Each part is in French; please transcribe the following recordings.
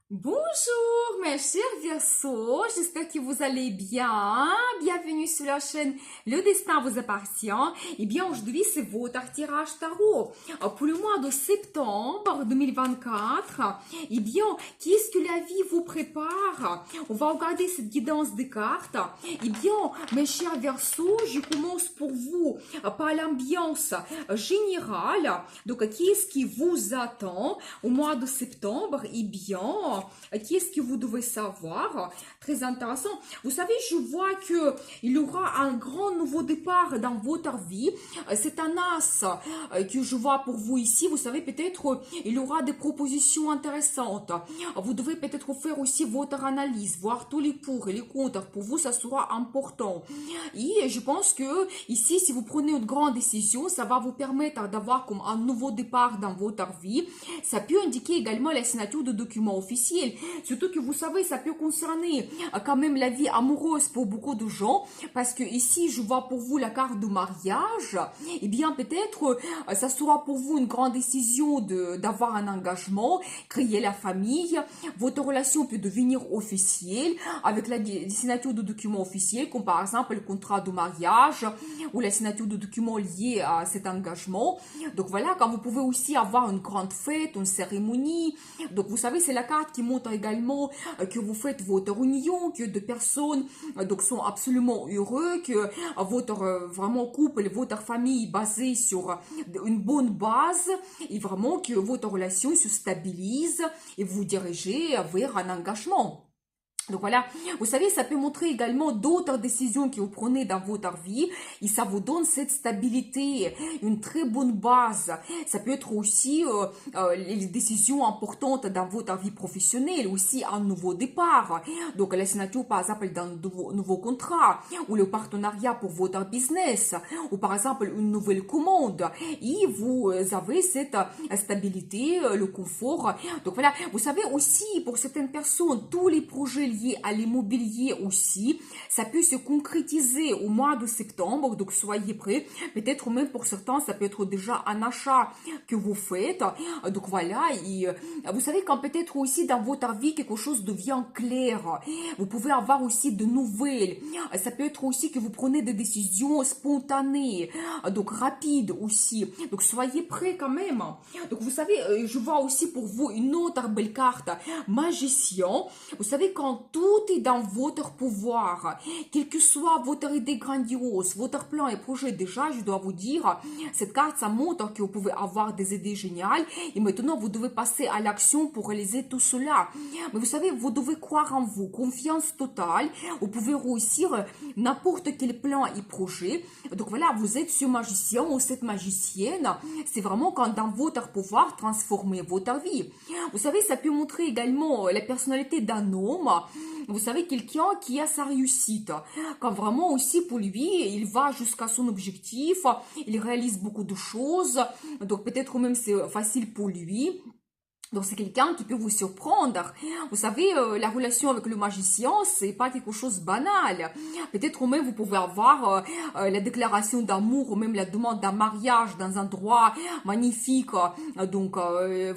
Bonjour mes chers Verseaux, j'espère que vous allez bien. Bienvenue sur la chaîne Le Destin vous appartient. Eh bien aujourd'hui c'est votre tirage tarot pour le mois de septembre 2024. Eh bien qu'est-ce que la vie vous prépare? On va regarder cette guidance des cartes. Eh bien mes chers Verseaux, je commence pour vous par l'ambiance générale. Donc qu'est-ce qui vous attend au mois de septembre? Eh bien qu'est-ce que vous devez savoir? Très intéressant. Vous savez, je vois que il y aura un grand nouveau départ dans votre vie. C'est un as que je vois pour vous ici. Vous savez, peut-être il y aura des propositions intéressantes. Vous devez peut-être faire aussi votre analyse, voir tous les pour et les contre. Pour vous, ça sera important. Et je pense que ici, si vous prenez une grande décision, ça va vous permettre d'avoir comme un nouveau départ dans votre vie. Ça peut indiquer également la signature de documents officiels. Surtout que vous savez, ça peut concerner quand même la vie amoureuse pour beaucoup de gens. Parce que ici, je vois pour vous la carte de mariage. Eh bien, peut-être, ça sera pour vous une grande décision d'avoir un engagement, créer la famille. Votre relation peut devenir officielle avec la signature de documents officiels, comme par exemple le contrat de mariage ou la signature de documents liés à cet engagement. Donc voilà, quand vous pouvez aussi avoir une grande fête, une cérémonie. Donc vous savez, c'est la carte qui montre également que vous faites votre union, que deux personnes donc sont absolument heureux, que votre vraiment couple, votre famille est basée sur une bonne base et vraiment que votre relation se stabilise et vous dirigez vers un engagement. Donc voilà, vous savez, ça peut montrer également d'autres décisions que vous prenez dans votre vie et ça vous donne cette stabilité, une très bonne base. Ça peut être aussi les décisions importantes dans votre vie professionnelle, aussi un nouveau départ. Donc la signature par exemple d'un nouveau contrat ou le partenariat pour votre business ou par exemple une nouvelle commande. Et vous avez cette stabilité, le confort. Donc voilà, vous savez aussi pour certaines personnes, tous les projets lié à l'immobilier aussi, ça peut se concrétiser au mois de septembre, donc soyez prêts. Peut-être même pour certains, ça peut être déjà un achat que vous faites. Donc voilà, et vous savez quand peut-être aussi dans votre vie quelque chose devient clair, vous pouvez avoir aussi de nouvelles. Ça peut être aussi que vous prenez des décisions spontanées, donc rapides aussi. Donc soyez prêts quand même. Donc vous savez, je vois aussi pour vous une autre belle carte, magicien. Vous savez, quand tout est dans votre pouvoir, quelle que soit votre idée grandiose, votre plan et projet, déjà, je dois vous dire, cette carte, ça montre que vous pouvez avoir des idées géniales et maintenant, vous devez passer à l'action pour réaliser tout cela. Mais vous savez, vous devez croire en vous, confiance totale. Vous pouvez réussir n'importe quel plan et projet. Donc voilà, vous êtes ce magicien ou cette magicienne. C'est vraiment quand dans votre pouvoir, transformer votre vie. Vous savez, ça peut montrer également la personnalité d'un homme. Vous savez, quelqu'un qui a sa réussite. Quand vraiment aussi pour lui, il va jusqu'à son objectif, il réalise beaucoup de choses. Donc peut-être même c'est facile pour lui. Donc c'est quelqu'un qui peut vous surprendre. Vous savez, la relation avec le magicien, c'est pas quelque chose de banal. Peut-être même vous pouvez avoir la déclaration d'amour ou même la demande d'un mariage dans un endroit magnifique. Donc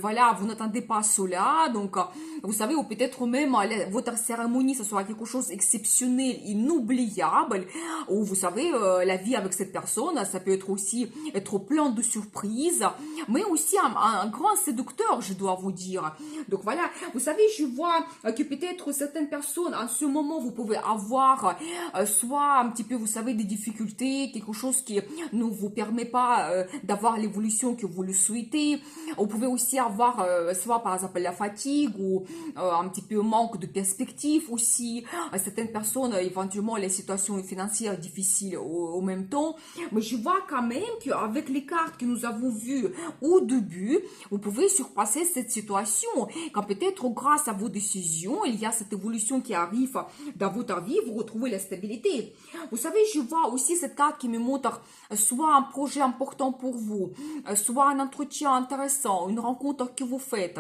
voilà, vous n'attendez pas cela. Donc vous savez, ou peut-être même votre cérémonie, ça sera quelque chose d'exceptionnel, inoubliable. Ou vous savez, la vie avec cette personne, ça peut être aussi être plein de surprises, mais aussi un grand séducteur, je dois vous dire. Donc voilà, vous savez, je vois que peut-être certaines personnes, en ce moment, vous pouvez avoir soit un petit peu, vous savez, des difficultés, quelque chose qui ne vous permet pas d'avoir l'évolution que vous le souhaitez. Vous pouvez aussi avoir soit par exemple la fatigue ou un petit peu manque de perspective aussi. Certaines personnes, éventuellement, les situations financières difficiles au même temps. Mais je vois quand même qu'avec les cartes que nous avons vues au début, vous pouvez surpasser cette situation. Quand peut-être grâce à vos décisions, il y a cette évolution qui arrive dans votre vie, vous retrouvez la stabilité. Vous savez, je vois aussi cette carte qui me montre soit un projet important pour vous, soit un entretien intéressant, une rencontre que vous faites.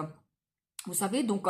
Vous savez, donc,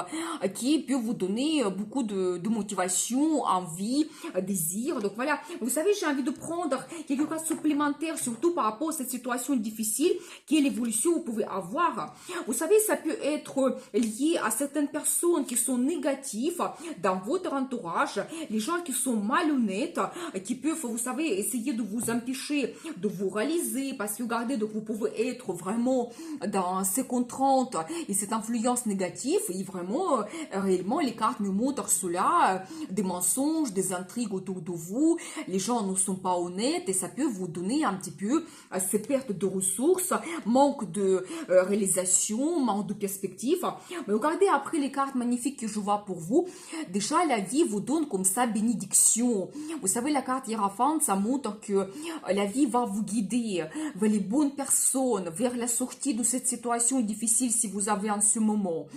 qui peut vous donner beaucoup de motivation, envie, désir. Donc voilà, vous savez, j'ai envie de prendre quelque chose supplémentaire, surtout par rapport à cette situation difficile, qui est l'évolution que vous pouvez avoir. Vous savez, ça peut être lié à certaines personnes qui sont négatives dans votre entourage, les gens qui sont malhonnêtes, qui peuvent, vous savez, essayer de vous empêcher de vous réaliser, parce que regardez, donc vous pouvez être vraiment dans ces contraintes et cette influence négative. Et vraiment, réellement, les cartes nous montrent cela, des mensonges, des intrigues autour de vous, les gens ne sont pas honnêtes et ça peut vous donner un petit peu ces pertes de ressources, manque de réalisation, manque de perspective. Mais regardez après les cartes magnifiques que je vois pour vous, déjà la vie vous donne comme ça bénédiction. Vous savez, la carte Hiérophante, ça montre que la vie va vous guider vers les bonnes personnes, vers la sortie de cette situation difficile si vous avez en ce moment.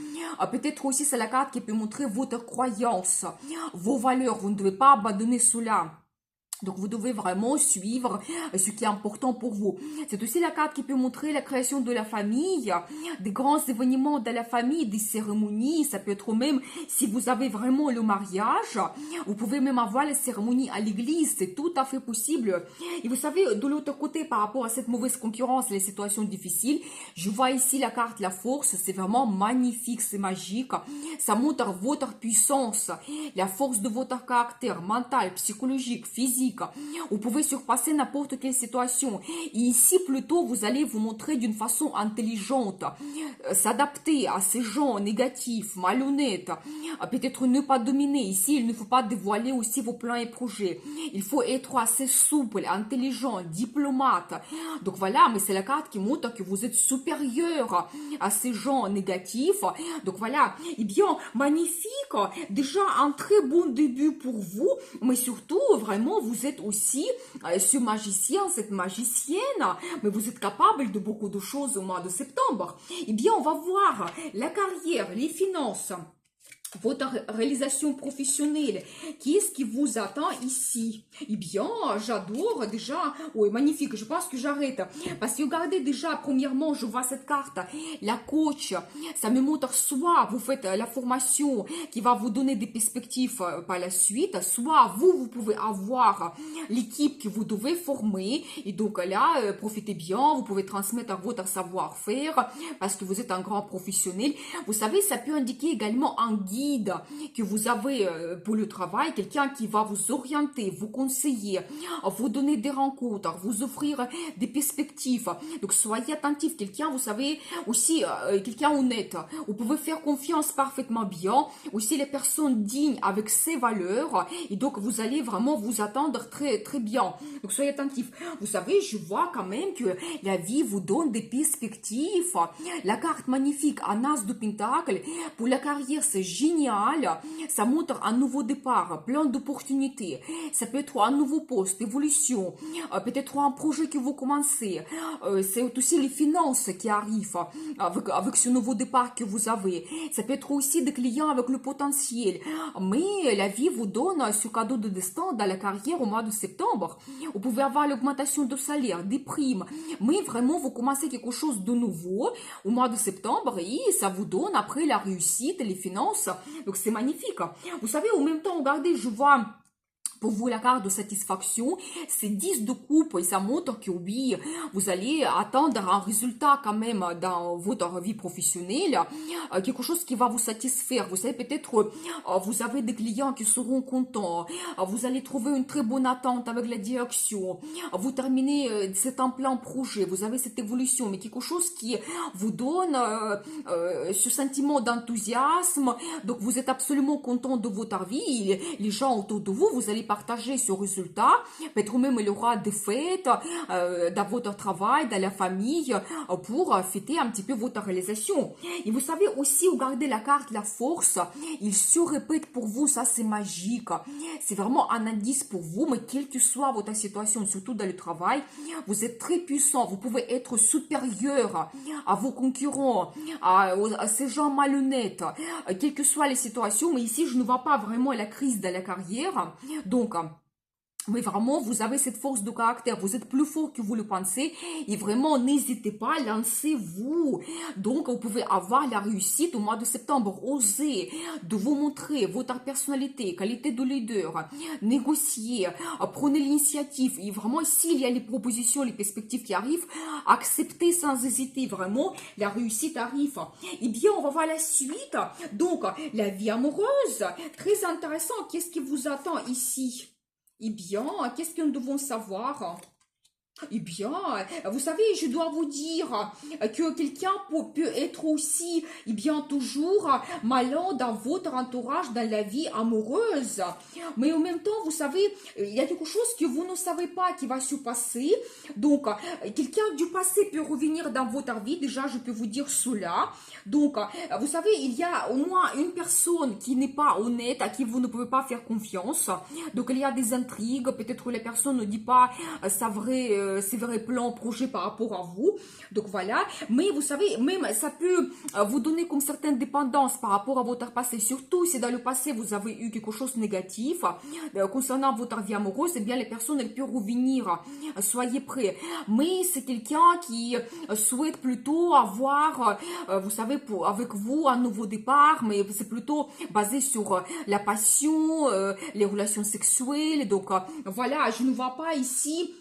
Peut-être aussi c'est la carte qui peut montrer votre croyance, vos valeurs. Vous ne devez pas abandonner cela. Donc, vous devez vraiment suivre ce qui est important pour vous. C'est aussi la carte qui peut montrer la création de la famille, des grands événements de la famille, des cérémonies. Ça peut être même, si vous avez vraiment le mariage, vous pouvez même avoir la cérémonie à l'église. C'est tout à fait possible. Et vous savez, de l'autre côté, par rapport à cette mauvaise concurrence, les situations difficiles, je vois ici la carte la force. C'est vraiment magnifique, c'est magique. Ça montre votre puissance, la force de votre caractère mental, psychologique, physique. Vous pouvez surpasser n'importe quelle situation. Et ici, plutôt, vous allez vous montrer d'une façon intelligente, s'adapter à ces gens négatifs, malhonnêtes, peut-être ne pas dominer. Ici, il ne faut pas dévoiler aussi vos plans et projets. Il faut être assez souple, intelligent, diplomate. Donc voilà, mais c'est la carte qui montre que vous êtes supérieur à ces gens négatifs. Donc voilà, eh bien, magnifique. Déjà, un très bon début pour vous, mais surtout, vraiment, vous êtes aussi ce magicien, cette magicienne, mais vous êtes capable de beaucoup de choses au mois de septembre. Eh bien, on va voir la carrière, les finances, votre réalisation professionnelle, qu'est-ce qui vous attend ici? Eh bien, j'adore déjà, oui, magnifique, je pense que j'arrête, parce que regardez déjà, premièrement, je vois cette carte, la coach, ça me montre soit vous faites la formation qui va vous donner des perspectives par la suite, soit vous pouvez avoir l'équipe que vous devez former, et donc là, profitez bien, vous pouvez transmettre votre savoir-faire, parce que vous êtes un grand professionnel. Vous savez, ça peut indiquer également un guide que vous avez pour le travail, quelqu'un qui va vous orienter, vous conseiller, vous donner des rencontres, vous offrir des perspectives. Donc soyez attentifs, quelqu'un, vous savez, aussi quelqu'un honnête. Vous pouvez faire confiance parfaitement bien. Aussi les personnes dignes avec ses valeurs. Et donc vous allez vraiment vous attendre très très bien. Donc soyez attentifs. Vous savez, je vois quand même que la vie vous donne des perspectives. La carte magnifique, un as de pentacle. Pour la carrière, c'est génial. Ça montre un nouveau départ, plein d'opportunités. Ça peut être un nouveau poste, évolution, peut-être un projet que vous commencez. C'est aussi les finances qui arrivent avec ce nouveau départ que vous avez. Ça peut être aussi des clients avec le potentiel. Mais la vie vous donne ce cadeau de destin dans la carrière au mois de septembre. Vous pouvez avoir l'augmentation de salaire, des primes. Mais vraiment, vous commencez quelque chose de nouveau au mois de septembre et ça vous donne après la réussite, les finances. Donc c'est magnifique. Vous savez, au même temps, regardez, je vois pour vous la carte de satisfaction, c'est 10 de coupe et ça montre que oui, vous allez attendre un résultat quand même dans votre vie professionnelle, quelque chose qui va vous satisfaire. Vous savez, peut-être vous avez des clients qui seront contents, vous allez trouver une très bonne attente avec la direction, vous terminez cet plein projet, vous avez cette évolution, mais quelque chose qui vous donne ce sentiment d'enthousiasme. Donc vous êtes absolument content de votre vie, les gens autour de vous, vous allez partager ce résultat. Peut-être même il y aura des fêtes dans votre travail, dans la famille, pour fêter un petit peu votre réalisation. Et vous savez aussi, regardez la carte, la force, il se répète pour vous, ça c'est magique. C'est vraiment un indice pour vous, mais quelle que soit votre situation, surtout dans le travail, vous êtes très puissant, vous pouvez être supérieur à vos concurrents, à ces gens malhonnêtes, quelles que soient les situations, mais ici je ne vois pas vraiment la crise de la carrière. Donc, Mais vraiment, vous avez cette force de caractère, vous êtes plus fort que vous le pensez et vraiment, n'hésitez pas, lancez-vous. Donc, vous pouvez avoir la réussite au mois de septembre. Osez de vous montrer votre personnalité, qualité de leader, négocier, prenez l'initiative. Et vraiment, s'il y a les propositions, les perspectives qui arrivent, acceptez sans hésiter. Vraiment, la réussite arrive. Eh bien, on va voir la suite. Donc, la vie amoureuse, très intéressant. Qu'est-ce qui vous attend ici? Eh bien, qu'est-ce que nous devons savoir? Eh bien, vous savez, je dois vous dire que quelqu'un peut être aussi, eh bien, toujours malin dans votre entourage, dans la vie amoureuse. Mais en même temps, vous savez, il y a quelque chose que vous ne savez pas qui va se passer. Donc, quelqu'un du passé peut revenir dans votre vie. Déjà, je peux vous dire cela. Donc, vous savez, il y a au moins une personne qui n'est pas honnête, à qui vous ne pouvez pas faire confiance. Donc, il y a des intrigues. Peut-être que la personne ne dit pas ses vrais plans, projets par rapport à vous. Donc, voilà. Mais vous savez, même ça peut vous donner comme certaine dépendance par rapport à votre passé. Surtout si dans le passé, vous avez eu quelque chose de négatif concernant votre vie amoureuse, eh bien, les personnes, elles peuvent revenir. Soyez prêts. Mais c'est quelqu'un qui souhaite plutôt avoir, vous savez, avec vous un nouveau départ, mais c'est plutôt basé sur la passion, les relations sexuelles. Donc, voilà, je ne vois pas ici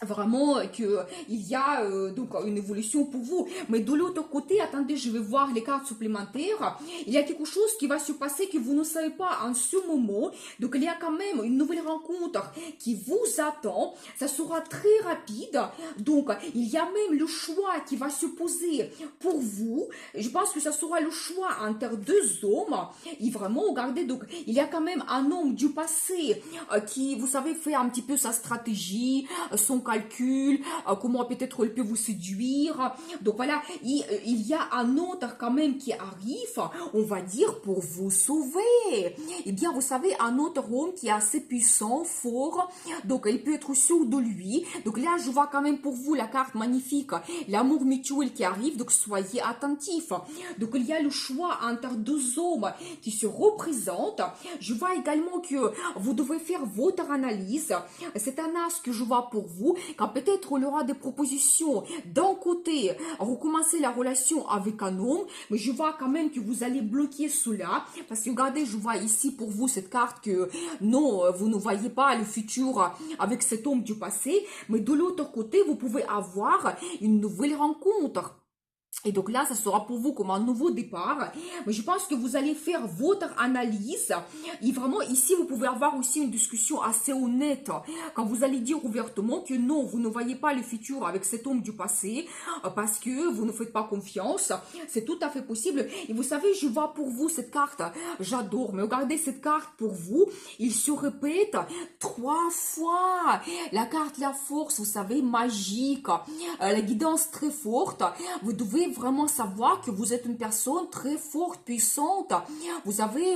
vraiment que il y a donc une évolution pour vous. Mais de l'autre côté, attendez, je vais voir les cartes supplémentaires. Il y a quelque chose qui va se passer que vous ne savez pas en ce moment. Donc il y a quand même une nouvelle rencontre qui vous attend. Ça sera très rapide. Donc il y a même le choix qui va se poser pour vous. Je pense que ça sera le choix entre deux hommes. Et vraiment, regardez, donc il y a quand même un homme du passé qui, vous savez, fait un petit peu sa stratégie, son calcul, comment peut-être elle peut vous séduire. Donc voilà, il y a un autre quand même qui arrive, on va dire, pour vous sauver. Eh bien, vous savez, un autre homme qui est assez puissant, fort, donc il peut être sûr de lui. Donc là, je vois quand même pour vous la carte magnifique, l'amour mutuel qui arrive, donc soyez attentifs. Donc il y a le choix entre deux hommes qui se représentent. Je vois également que vous devez faire votre analyse. C'est un as que je vois pour vous, quand peut-être on aura des propositions d'un côté, recommencer la relation avec un homme, mais je vois quand même que vous allez bloquer cela, parce que regardez, je vois ici pour vous cette carte que non, vous ne voyez pas le futur avec cet homme du passé, mais de l'autre côté, vous pouvez avoir une nouvelle rencontre. Et donc là, ça sera pour vous comme un nouveau départ. Mais je pense que vous allez faire votre analyse. Et vraiment, ici, vous pouvez avoir aussi une discussion assez honnête. Quand vous allez dire ouvertement que non, vous ne voyez pas le futur avec cet homme du passé parce que vous ne faites pas confiance. C'est tout à fait possible. Et vous savez, je vois pour vous cette carte. J'adore. Mais regardez cette carte pour vous. Il se répète 3 fois. La carte, la force, vous savez, magique. La guidance très forte. Vous devez vraiment savoir que vous êtes une personne très forte, puissante. Vous avez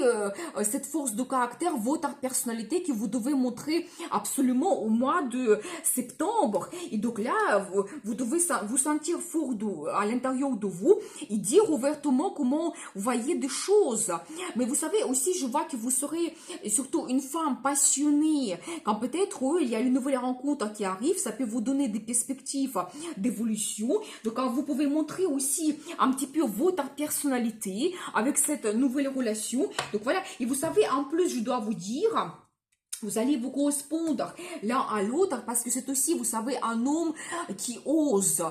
cette force de caractère, votre personnalité que vous devez montrer absolument au mois de septembre. Et donc là, vous devez vous sentir fort à l'intérieur de vous et dire ouvertement comment vous voyez des choses. Mais vous savez aussi, je vois que vous serez surtout une femme passionnée. Quand peut-être il y a une nouvelle rencontre qui arrive, ça peut vous donner des perspectives d'évolution. Donc quand vous pouvez montrer aussi un petit peu votre personnalité avec cette nouvelle relation. Donc voilà, et vous savez, en plus, je dois vous dire, vous allez vous correspondre l'un à l'autre parce que c'est aussi, vous savez, un homme qui ose,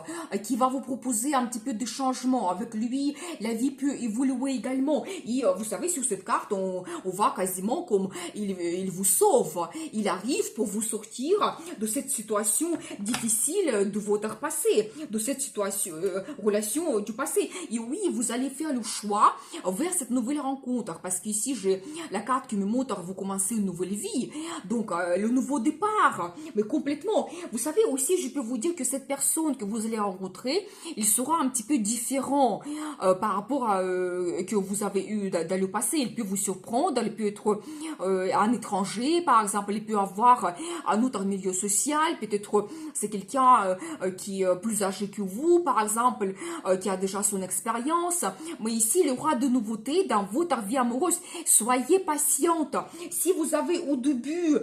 qui va vous proposer un petit peu de changement. Avec lui, la vie peut évoluer également. Et vous savez, sur cette carte, on voit quasiment comme il vous sauve. Il arrive pour vous sortir de cette situation difficile de votre passé, de cette situation, relation du passé. Et oui, vous allez faire le choix vers cette nouvelle rencontre parce qu'ici, j'ai la carte qui me montre vous commencez une nouvelle vie. Donc, le nouveau départ, mais complètement. Vous savez aussi, je peux vous dire que cette personne que vous allez rencontrer, il sera un petit peu différent par rapport à que vous avez eu dans le passé. Il peut vous surprendre, il peut être un étranger, par exemple, il peut avoir un autre milieu social, peut-être c'est quelqu'un qui est plus âgé que vous, par exemple, qui a déjà son expérience. Mais ici, il y aura de nouveautés dans votre vie amoureuse. Soyez patiente. Si vous avez au début vu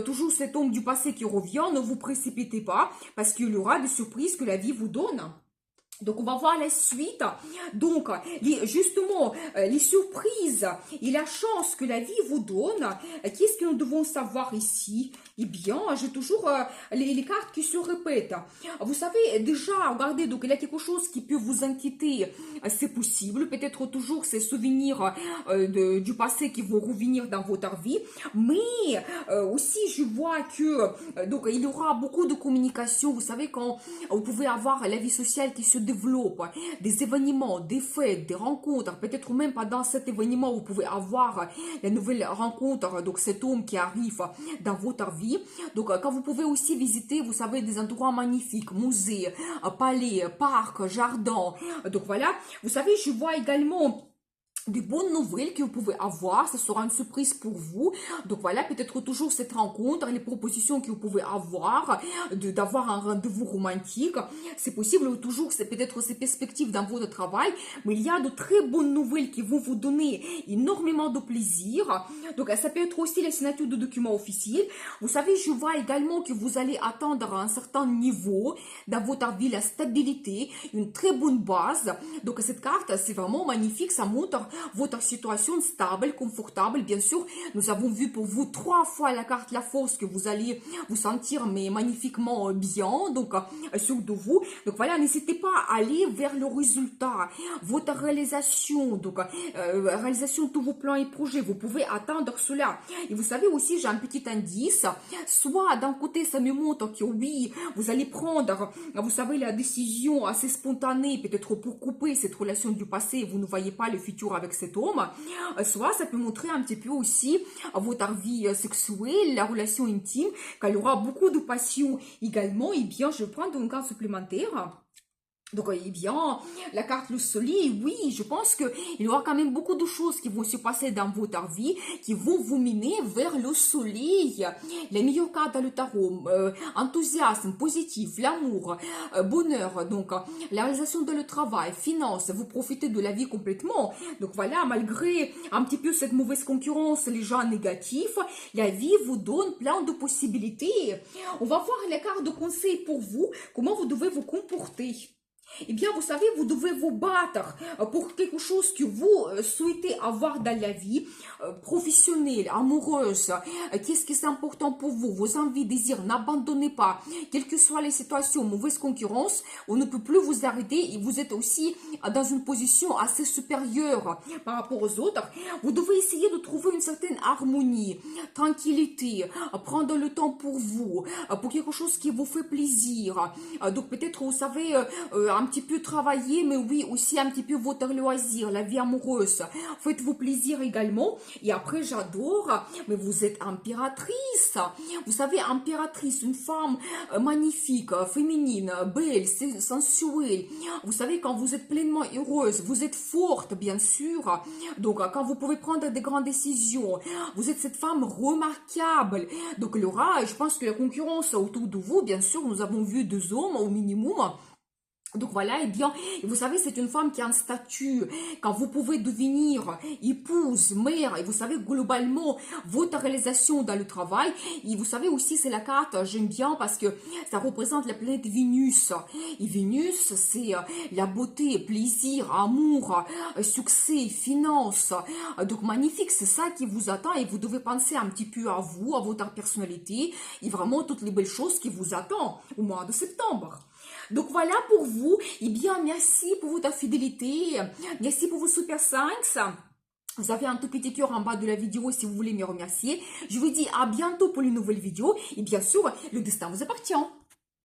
toujours cet homme du passé qui revient, ne vous précipitez pas parce qu'il y aura des surprises que la vie vous donne. Donc, on va voir la suite. Donc, justement, les surprises et la chance que la vie vous donne, qu'est-ce que nous devons savoir ici? Eh bien, j'ai toujours les cartes qui se répètent. Vous savez, déjà, regardez, donc il y a quelque chose qui peut vous inquiéter, c'est possible. Peut-être toujours ces souvenirs du passé qui vont revenir dans votre vie. Mais aussi, je vois que donc il y aura beaucoup de communication. Vous savez, quand vous pouvez avoir la vie sociale qui se développe, des événements, des fêtes, des rencontres, peut-être même pendant cet événement, vous pouvez avoir la nouvelle rencontre, donc cet homme qui arrive dans votre vie. Donc, quand vous pouvez aussi visiter, vous savez, des endroits magnifiques, musées, palais, parcs, jardins. Donc, voilà. Vous savez, je vois également des bonnes nouvelles que vous pouvez avoir, ce sera une surprise pour vous. Donc voilà, peut-être toujours cette rencontre, les propositions que vous pouvez avoir, d'avoir un rendez-vous romantique, c'est possible, ou toujours c'est peut-être ces perspectives dans votre travail, mais il y a de très bonnes nouvelles qui vont vous donner énormément de plaisir. Donc ça peut être aussi la signature de documents officiels. Vous savez, je vois également que vous allez atteindre un certain niveau dans votre vie, la stabilité, une très bonne base. Donc cette carte, c'est vraiment magnifique, ça montre votre situation stable, confortable. Bien sûr, nous avons vu pour vous 3 fois la carte la force, que vous allez vous sentir mais magnifiquement bien, donc sûr de vous. Donc voilà, n'hésitez pas à aller vers le résultat, votre réalisation, donc réalisation de tous vos plans et projets. Vous pouvez atteindre cela. Et vous savez aussi, j'ai un petit indice, soit d'un côté ça me montre que oui, vous allez prendre, vous savez, la décision assez spontanée, peut-être pour couper cette relation du passé, vous ne voyez pas le futur avec cet homme, soit ça peut montrer un petit peu aussi votre vie sexuelle, la relation intime, qu'elle aura beaucoup de passion également. Et bien, je prends une carte supplémentaire. Donc, eh bien, la carte le soleil, oui, je pense qu'il y aura quand même beaucoup de choses qui vont se passer dans votre vie, qui vont vous mener vers le soleil. Les meilleures cartes dans le tarot, enthousiasme, positif, l'amour, bonheur, donc la réalisation de le travail, finance, vous profitez de la vie complètement. Donc voilà, malgré un petit peu cette mauvaise concurrence, les gens négatifs, la vie vous donne plein de possibilités. On va voir les cartes de conseil pour vous, comment vous devez vous comporter. Eh bien, vous savez, vous devez vous battre pour quelque chose que vous souhaitez avoir dans la vie, professionnelle, amoureuse. Qu'est-ce qui est important pour vous? Vos envies, désirs, n'abandonnez pas. Quelles que soient les situations, mauvaise concurrence, on ne peut plus vous arrêter et vous êtes aussi dans une position assez supérieure par rapport aux autres. Vous devez essayer de trouver une certaine harmonie, tranquillité, prendre le temps pour vous, pour quelque chose qui vous fait plaisir. Donc peut-être, vous savez, un petit peu travailler, mais oui, aussi un petit peu votre loisir, la vie amoureuse. Faites-vous plaisir également. Et après, j'adore, mais vous êtes impératrice. Vous savez, impératrice, une femme magnifique, féminine, belle, sensuelle. Vous savez, quand vous êtes pleinement heureuse, vous êtes forte, bien sûr. Donc, quand vous pouvez prendre des grandes décisions, vous êtes cette femme remarquable. Donc, Laura, je pense que la concurrence autour de vous, bien sûr, nous avons vu 2 hommes au minimum. Donc voilà, et bien, vous savez, c'est une femme qui a un statut, quand vous pouvez devenir épouse, mère, et vous savez, globalement, votre réalisation dans le travail, et vous savez aussi, c'est la carte, j'aime bien, parce que ça représente la planète Vénus, et Vénus, c'est la beauté, plaisir, amour, succès, finance, donc magnifique, c'est ça qui vous attend, et vous devez penser un petit peu à vous, à votre personnalité, et vraiment toutes les belles choses qui vous attendent au mois de septembre. Donc voilà pour vous. Eh bien, merci pour votre fidélité. Merci pour vos super 5. Vous avez un tout petit cœur en bas de la vidéo si vous voulez me remercier. Je vous dis à bientôt pour une nouvelle vidéo. Et bien sûr, le destin vous appartient.